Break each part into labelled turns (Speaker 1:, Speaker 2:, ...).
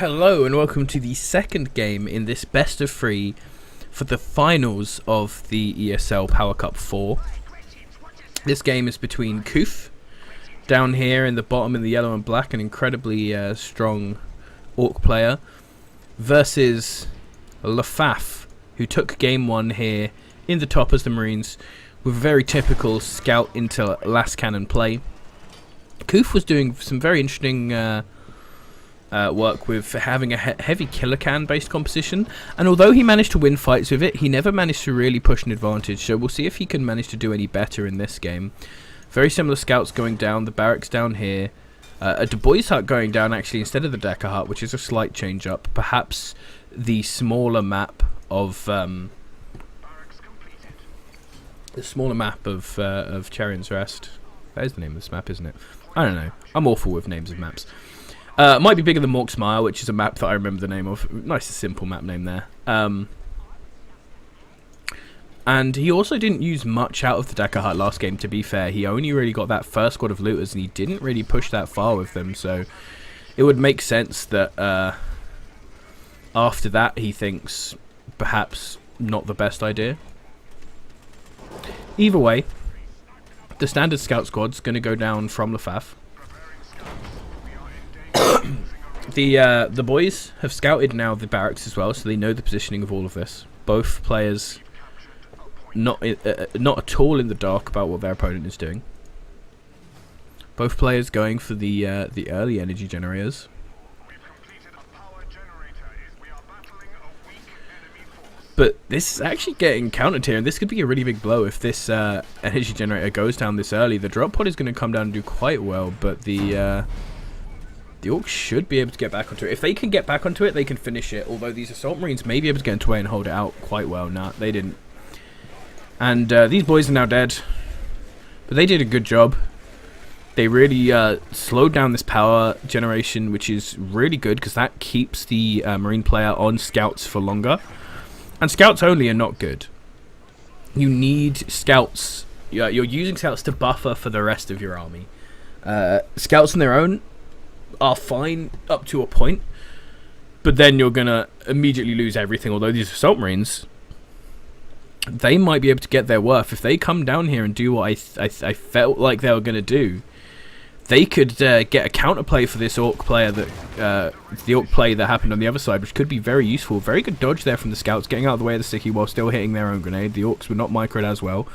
Speaker 1: Hello and welcome to the second game in this best of 3 for the finals of the ESL Power Cup 4. This game is between Koof, down here in the bottom in the yellow and black, an incredibly strong Orc player, versus LaFaf, who took game 1 here in the top as the Marines, with a very typical scout into last cannon play. Koof was doing some very interesting work with having a heavy killer can based composition, and although he managed to win fights with it, he never managed to really push an advantage, so we'll see if he can manage to do any better in this game. Very similar scouts going down, the barracks down here, a DoW3 hut going down actually instead of the Decker hut, which is a slight change up, perhaps the smaller map of Cherion's Rest. That is the name of this map, isn't it? I don't know, I'm awful with names of maps. Might be bigger than Mork's Mile, which is a map that I remember the name of. Nice simple map name there. And he also didn't use much out of the Decker hut last game, to be fair. He only really got that first squad of looters, and he didn't really push that far with them, so it would make sense that after that he thinks perhaps not the best idea. Either way, the standard scout squad's going to go down from LaFaf. The boys have scouted now the barracks as well, so they know the positioning of all of this. Both players not at all in the dark about what their opponent is doing. Both players going for the early energy generators. But this is actually getting countered here, and this could be a really big blow if this energy generator goes down this early. The drop pod is going to come down and do quite well, but the Orcs should be able to get back onto it. If they can get back onto it, they can finish it. Although these Assault Marines may be able to get into way and hold it out quite well. Nah, they didn't. And these boys are now dead. But they did a good job. They really slowed down this power generation, which is really good because that keeps the Marine player on scouts for longer. And scouts only are not good. You need scouts. You're using scouts to buffer for the rest of your army. Scouts on their own are fine up to a point, but then you're gonna immediately lose everything. Although these Assault Marines, they might be able to get their worth if they come down here and do what I felt like they were gonna do. They could get a counterplay for this Orc player that the Orc play that happened on the other side, which could be very useful. Very good dodge there from the scouts, getting out of the way of the sticky while still hitting their own grenade. The Orcs were not microed as well.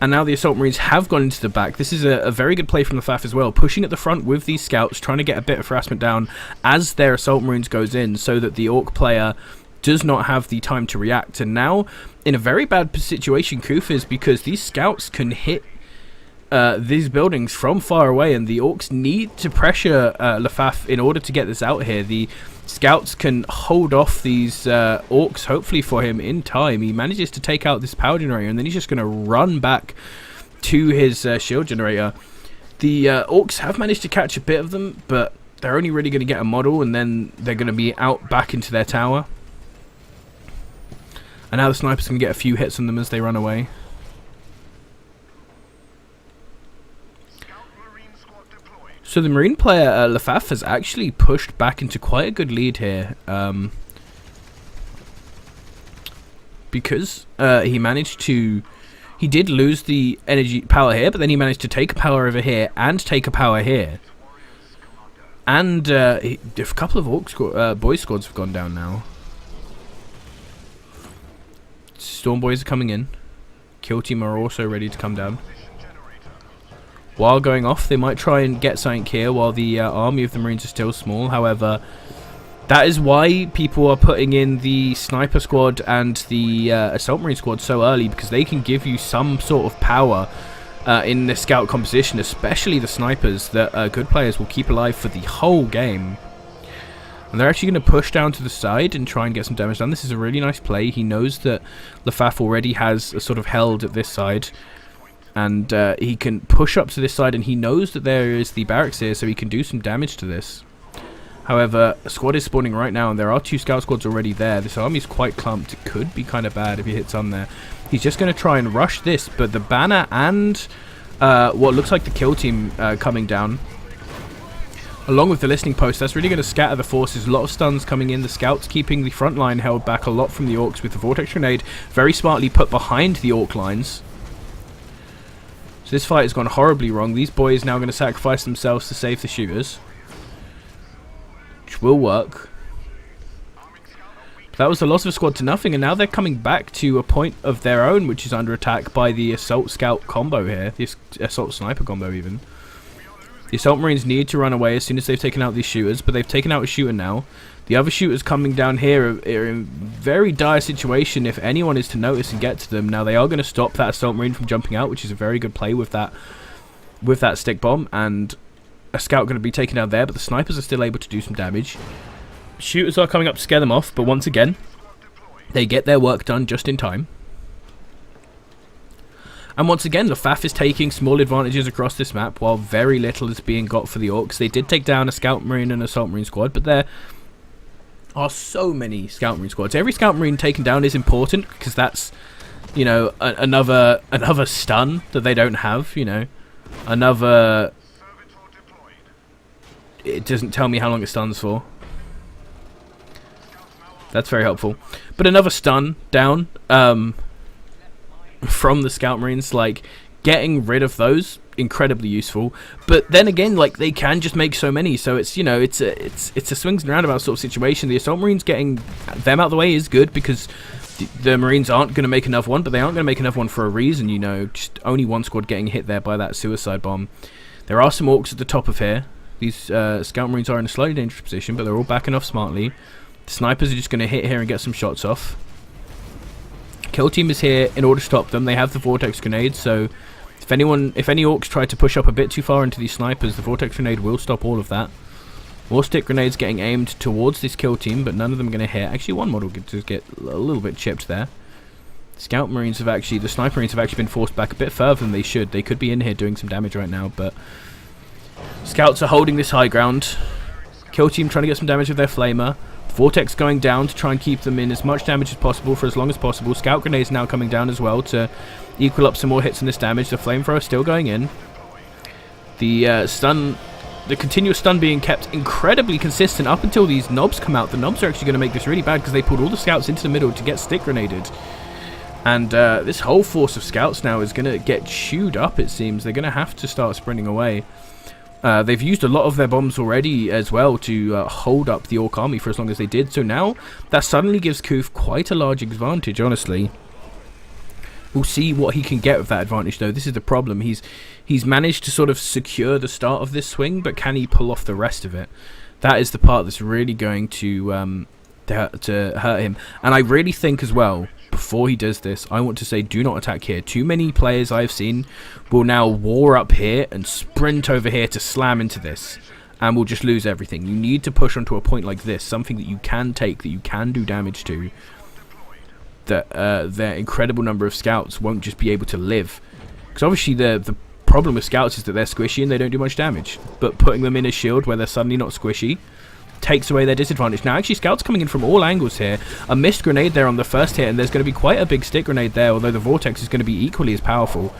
Speaker 1: And now the Assault Marines have gone into the back. This is a very good play from LaFaf as well, pushing at the front with these scouts, trying to get a bit of harassment down as their Assault Marines goes in, so that the Orc player does not have the time to react. And now, in a very bad situation, Koof is, because these scouts can hit these buildings from far away, and the Orcs need to pressure LaFaf in order to get this out here. The scouts can hold off these Orcs, hopefully for him, in time. He manages to take out this power generator, and then he's just going to run back to his shield generator. The Orcs have managed to catch a bit of them, but they're only really going to get a model, and then they're going to be out back into their tower. And now the snipers can get a few hits on them as they run away. So the Marine player, LaFaf, has actually pushed back into quite a good lead here. Because he managed to... He did lose the energy power here, but then he managed to take a power over here and take a power here. And a couple of boy squads have gone down now. Storm boys are coming in. Kill team are also ready to come down. While going off, they might try and get something here while the army of the Marines are still small. However, that is why people are putting in the Sniper Squad and the Assault Marine Squad so early, because they can give you some sort of power in the scout composition, especially the snipers that good players will keep alive for the whole game. And they're actually going to push down to the side and try and get some damage done. This is a really nice play. He knows that LaFaf already has a sort of held at this side. And he can push up to this side, and he knows that there is the barracks here, so he can do some damage to this. However, a squad is spawning right now, and there are 2 scout squads already there. This army is quite clumped. It could be kind of bad if he hits on there. He's just going to try and rush this, but the banner and what looks like the kill team coming down along with the listening post. That's really going to scatter the forces. A lot of stuns coming in. The scouts keeping the front line held back a lot from the orcs, with the vortex grenade very smartly put behind the orc lines. So this fight has gone horribly wrong. These boys now going to sacrifice themselves to save the shooters, which will work. That was the loss of a squad to nothing, and now they're coming back to a point of their own, which is under attack by the assault scout combo here, the assault sniper combo even. The assault marines need to run away as soon as they've taken out these shooters, but they've taken out a shooter now. The other shooters coming down here are in very dire situation if anyone is to notice and get to them. Now they are going to stop that assault marine from jumping out, which is a very good play with that stick bomb, and a scout going to be taken out there, but the snipers are still able to do some damage. Shooters are coming up to scare them off, but once again, they get their work done just in time. And once again, LaFaf is taking small advantages across this map, while very little is being got for the orcs. They did take down a scout marine and assault marine squad, but there are so many scout marine squads. Every scout marine taken down is important, because that's, you know, another stun that they don't have, you know. Another... It doesn't tell me how long it stuns for. That's very helpful. But another stun down from the scout marines, like, getting rid of those, incredibly useful. But then again, like, they can just make so many, so it's, you know, it's a swings and roundabouts sort of situation. The assault marines getting them out of the way is good, because the marines aren't going to make another one, but they aren't going to make another one for a reason, you know. Just only one squad getting hit there by that suicide bomb. There are some orcs at the top of here. These scout marines are in a slightly dangerous position, but they're all backing off smartly. The snipers are just going to hit here and get some shots off. Kill team is here in order to stop them. They have the vortex grenade, so if any orcs try to push up a bit too far into these snipers, the vortex grenade will stop all of that. More stick grenades getting aimed towards this kill team, but none of them are going to hit. Actually, one model does get a little bit chipped there. The sniper marines have actually been forced back a bit further than they should. They could be in here doing some damage right now, but scouts are holding this high ground. Kill team trying to get some damage with their flamer. Vortex going down to try and keep them in as much damage as possible for as long as possible. Scout grenades now coming down as well to equal up some more hits on this damage. The flamethrower still going in. The continuous stun being kept incredibly consistent up until these knobs come out. The knobs are actually going to make this really bad, because they pulled all the scouts into the middle to get stick grenaded. And this whole force of scouts now is going to get chewed up, it seems. They're going to have to start sprinting away. They've used a lot of their bombs already as well to hold up the orc army for as long as they did. So now that suddenly gives Koof quite a large advantage, honestly. We'll see what he can get with that advantage, though. This is the problem. He's managed to sort of secure the start of this swing, but can he pull off the rest of it? That is the part that's really going to hurt him. And I really think as well, before he does this, I want to say do not attack here. Too many players I've seen will now war up here and sprint over here to slam into this, and we'll just lose everything. You need to push onto a point like this, something that you can take, that you can do damage to, that their incredible number of scouts won't just be able to live. Because obviously the problem with scouts is that they're squishy and they don't do much damage, but putting them in a shield where they're suddenly not squishy takes away their disadvantage. Now actually scouts coming in from all angles here. A missed grenade there on the first hit, and there's going to be quite a big stick grenade there, although the vortex is going to be equally as powerful.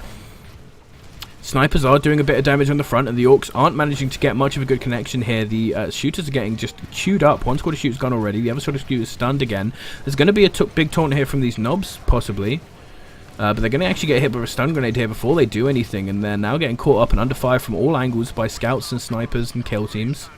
Speaker 1: Snipers are doing a bit of damage on the front, and the orcs aren't managing to get much of a good connection here. The shooters are getting just chewed up. One squad of shooters gone already. The other squad of shooters stunned again. There's going to be a big taunt here from these knobs, possibly. But they're going to actually get hit with a stun grenade here before they do anything, and they're now getting caught up and under fire from all angles by scouts and snipers and kill teams.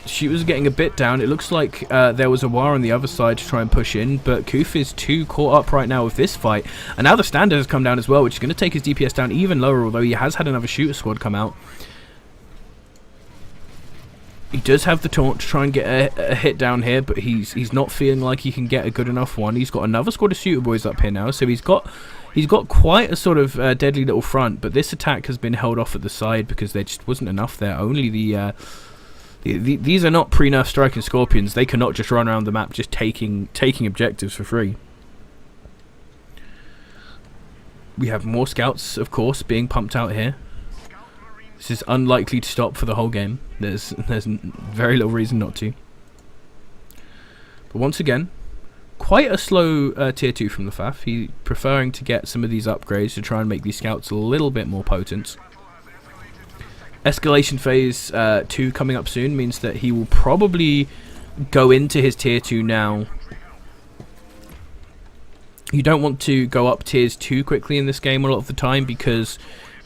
Speaker 1: Shooters are getting a bit down. It looks like there was a war on the other side to try and push in, but Koof is too caught up right now with this fight. And now the standard has come down as well, which is going to take his DPS down even lower, although he has had another shooter squad come out. He does have the taunt to try and get a hit down here, but he's not feeling like he can get a good enough one. He's got another squad of shooter boys up here now, so he's got quite a sort of deadly little front, but this attack has been held off at the side because there just wasn't enough there. Only these are not pre-nerf striking scorpions. They cannot just run around the map just taking objectives for free. We have more scouts, of course, being pumped out here. This is unlikely to stop for the whole game. There's very little reason not to. But once again, quite a slow tier 2 from LaFaf. He preferring to get some of these upgrades to try and make these scouts a little bit more potent. escalation phase 2 coming up soon means that he will probably go into his tier 2 now. You don't want to go up tiers too quickly in this game a lot of the time, because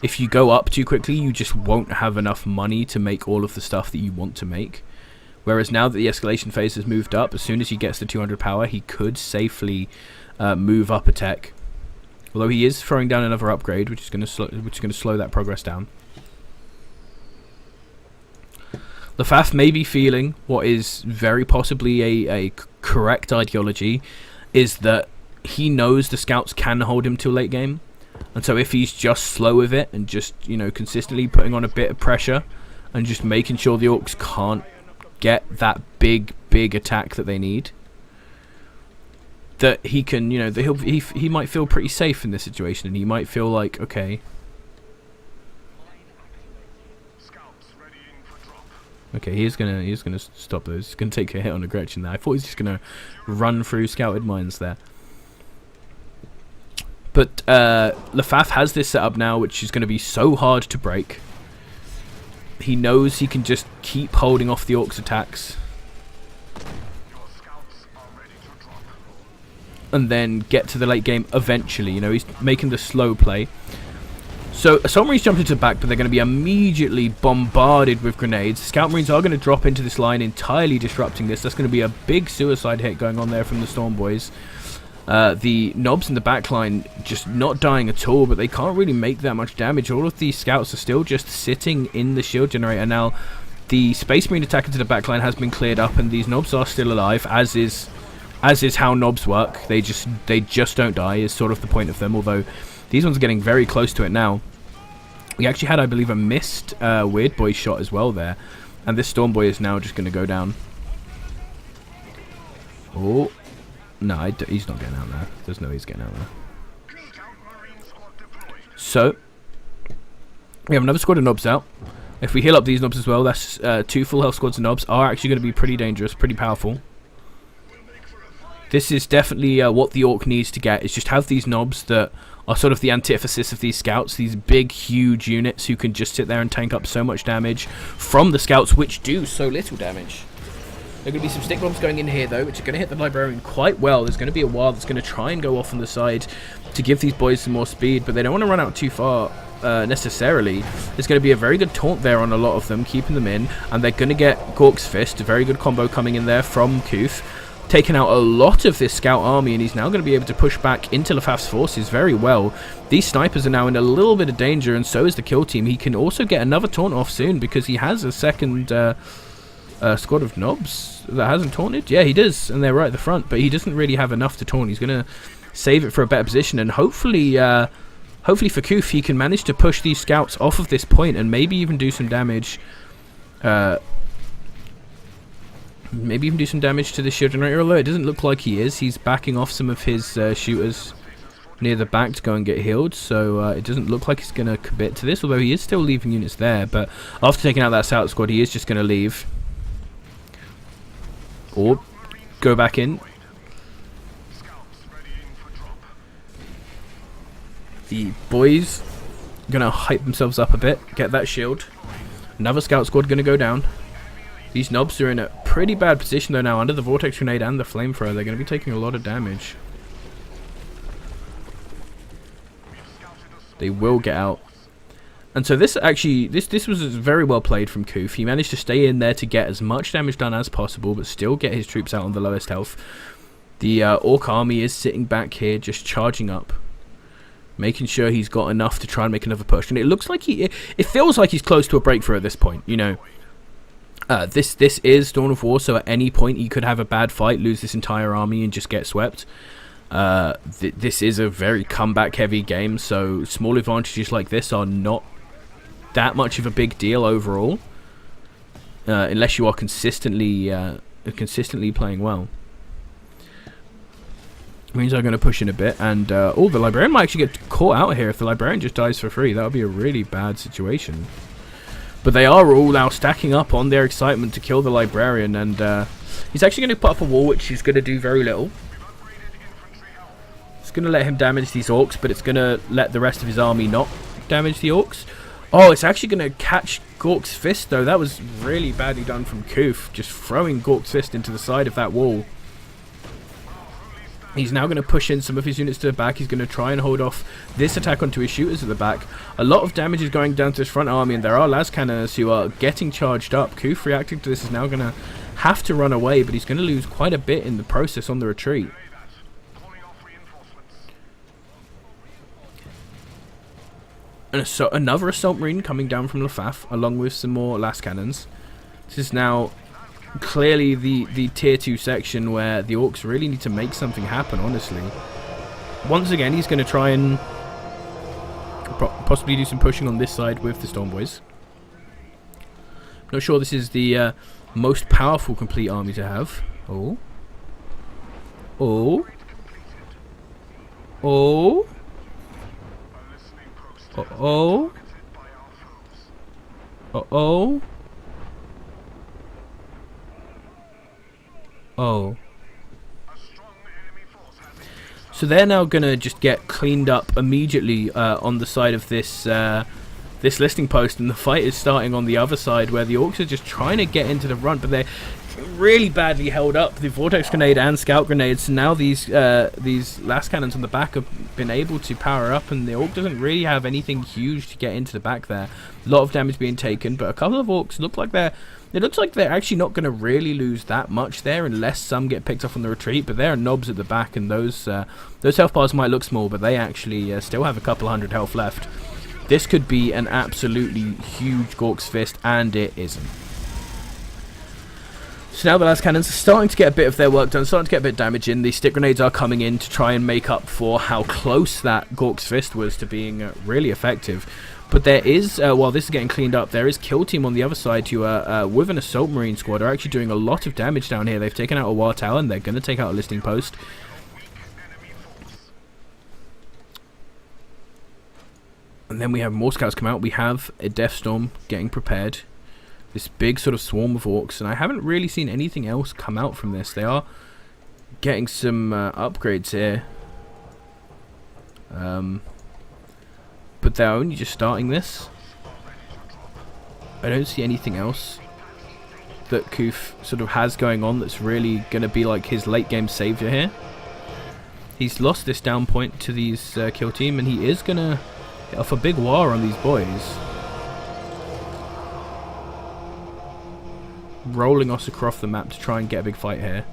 Speaker 1: if you go up too quickly, you just won't have enough money to make all of the stuff that you want to make. Whereas now that the escalation phase has moved up, as soon as he gets to 200 power, he could safely move up a tech. Although he is throwing down another upgrade, which is going to slow that progress down. LaFaf may be feeling what is very possibly a correct ideology, is that he knows the scouts can hold him till late game, and so if he's just slow with it and just, you know, consistently putting on a bit of pressure and just making sure the orcs can't get that big attack that they need, that he can, you know, that he might feel pretty safe in this situation, and he might feel like, okay, he's gonna stop those. He's gonna take a hit on a Gretchen there. I thought he was just gonna run through scouted mines there. But LaFaf has this set up now, which is going to be so hard to break. He knows he can just keep holding off the orcs' attacks, and then get to the late game eventually. You know, he's making the slow play. So Assault Marines jumped into the back, but they're going to be immediately bombarded with grenades. Scout Marines are going to drop into this line, entirely disrupting this. That's going to be a big suicide hit going on there from the Storm Boys. The Knobs in the backline just not dying at all, but they can't really make that much damage. All of these scouts are still just sitting in the shield generator. Now, the Space Marine attack into the backline has been cleared up, and these Knobs are still alive, as is how Knobs work. They just don't die, is sort of the point of them, although these ones are getting very close to it now. We actually had, I believe, a missed Weird Boy shot as well there, and this Storm Boy is now just going to go down. Oh. No, he's not getting out there. There's no way he's getting out there. So, we have another squad of Knobs out. If we heal up these Knobs as well, that's 2 full health squads of Knobs are actually going to be pretty dangerous, pretty powerful. This is definitely what the Orc needs to get, is just have these Knobs that are sort of the antithesis of these scouts, these big, huge units who can just sit there and tank up so much damage from the scouts, which do so little damage. There are going to be some stick bombs going in here, though, which are going to hit the Librarian quite well. There's going to be a ward that's going to try and go off on the side to give these boys some more speed, but they don't want to run out too far necessarily. There's going to be a very good taunt there on a lot of them, keeping them in, and they're going to get Gork's Fist, a very good combo coming in there from Koof, taking out a lot of this scout army, and he's now going to be able to push back into LaFaf's forces very well. These snipers are now in a little bit of danger, and so is the kill team. He can also get another taunt off soon, because he has a second squad of Knobs that hasn't taunted. Yeah, he does, and they're right at the front, but he doesn't really have enough to taunt. He's going to save it for a better position, and hopefully for Koof, he can manage to push these scouts off of this point and maybe even do some damage. Maybe even do some damage to the shield generator, although it doesn't look like he is. He's backing off some of his shooters near the back to go and get healed, so it doesn't look like he's going to commit to this, although he is still leaving units there. But after taking out that scout squad, he is just going to leave. Or go back in. The boys are going to hype themselves up a bit, get that shield. Another scout squad going to go down. These Knobs are in a pretty bad position though now, under the Vortex Grenade and the Flamethrower. They're going to be taking a lot of damage. They will get out. And so this actually, this was very well played from Koof. He managed to stay in there to get as much damage done as possible, but still get his troops out on the lowest health. The Orc army is sitting back here, just charging up, making sure he's got enough to try and make another push. And it looks like it feels like he's close to a breakthrough at this point. You know, this is Dawn of War, so at any point he could have a bad fight, lose this entire army, and just get swept. This is a very comeback-heavy game, so small advantages like this are not that much of a big deal overall, unless you are consistently playing well. Means I'm going to push in a bit, and the Librarian might actually get caught out here. If the Librarian just dies for free, that would be a really bad situation. But they are all now stacking up on their excitement to kill the Librarian, and he's actually going to put up a wall, which is going to do very little. It's going to let him damage these Orcs, but it's going to let the rest of his army not damage the Orcs. Oh, it's actually going to catch Gork's fist, though. That was really badly done from Koof, just throwing Gork's fist into the side of that wall. He's now going to push in some of his units to the back. He's going to try and hold off this attack onto his shooters at the back. A lot of damage is going down to his front army, and there are las cannons who are getting charged up. Koof, reacting to this, is now going to have to run away, but he's going to lose quite a bit in the process on the retreat. And so another assault marine coming down from LaFaf, along with some more las cannons. This is now clearly the tier 2 section where the orcs really need to make something happen, honestly. Once again, he's going to try and possibly do some pushing on this side with the Storm Boys. Not sure this is the most powerful complete army to have. Oh. Oh. Oh. Uh-oh. Uh-oh. Oh. So they're now gonna just get cleaned up immediately on the side of this this listing post, and the fight is starting on the other side where the orcs are just trying to get into the front, but they're really badly held up. The vortex grenade and scout grenades. So now these las cannons on the back have been able to power up, and the orc doesn't really have anything huge to get into the back there. A lot of damage being taken, but a couple of orcs look like they're actually not going to really lose that much there unless some get picked off on the retreat. But there are knobs at the back, and those health bars might look small, but they actually still have a couple hundred health left. This could be an absolutely huge Gork's Fist, and it isn't. So now the las cannons are starting to get a bit of their work done, starting to get a bit of damage in. The stick grenades are coming in to try and make up for how close that Gork's Fist was to being really effective. But there is, while this is getting cleaned up, there is Kill Team on the other side who are, with an Assault Marine squad, are actually doing a lot of damage down here. They've taken out a War Tower, and they're going to take out a Listing Post. And then we have more scouts come out. We have a Death Storm getting prepared. This big sort of swarm of orcs, and I haven't really seen anything else come out from this. They are getting some upgrades here. But they're only just starting this. I don't see anything else that Koof sort of has going on that's really going to be like his late game savior here. He's lost this down point to these Kill Team, and he is going to get off a big war on these boys. Rolling us across the map to try and get a big fight here.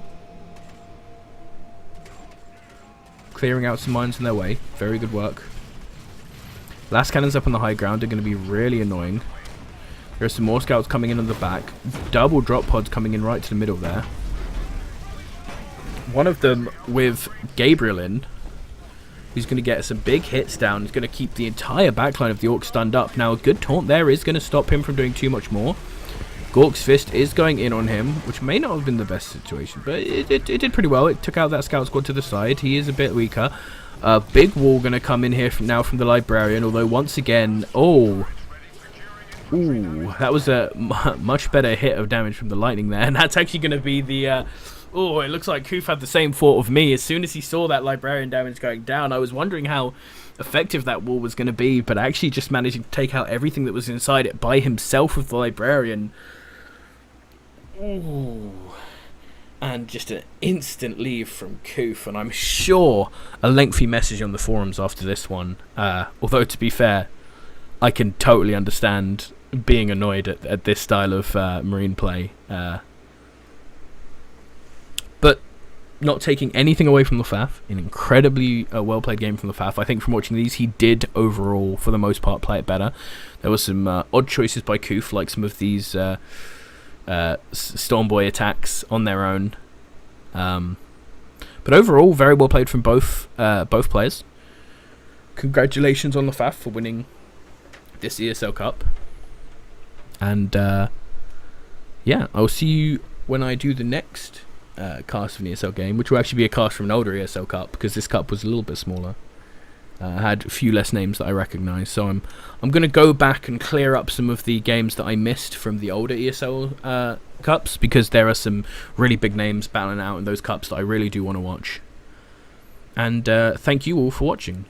Speaker 1: Clearing out some mines in their way. Very good work. Las cannons up on the high ground are going to be really annoying. There are some more scouts coming in on the back. Double drop pods coming in right to the middle there. One of them with Gabriel in, who's going to get some big hits down. He's going to keep the entire backline of the orcs stunned up. Now a good taunt there is going to stop him from doing too much more. Gork's Fist is going in on him, which may not have been the best situation, but it did pretty well. It took out that scout squad to the side. He is a bit weaker. Big wall going to come in here from the Librarian, although once again, ooh, that was a much better hit of damage from the lightning there, and that's actually going to be the, it looks like Koof had the same thought of me. As soon as he saw that Librarian damage going down, I was wondering how effective that wall was going to be, but actually just managing to take out everything that was inside it by himself with the Librarian. Ooh. And just an instant leave from Koof, and I'm sure a lengthy message on the forums after this one. Although, to be fair, I can totally understand being annoyed at this style of Marine play. But not taking anything away from LaFaf, an incredibly well-played game from LaFaf. I think from watching these, he did overall, for the most part, play it better. There were some odd choices by Koof, like some of these Stormboy attacks on their own, but overall very well played from both players. Congratulations on LaFaf for winning this ESL Cup, and yeah, I'll see you when I do the next cast of an ESL game, which will actually be a cast from an older ESL Cup, because this cup was a little bit smaller. Had a few less names that I recognise, so I'm going to go back and clear up some of the games that I missed from the older ESL cups, because there are some really big names battling out in those cups that I really do want to watch. And thank you all for watching.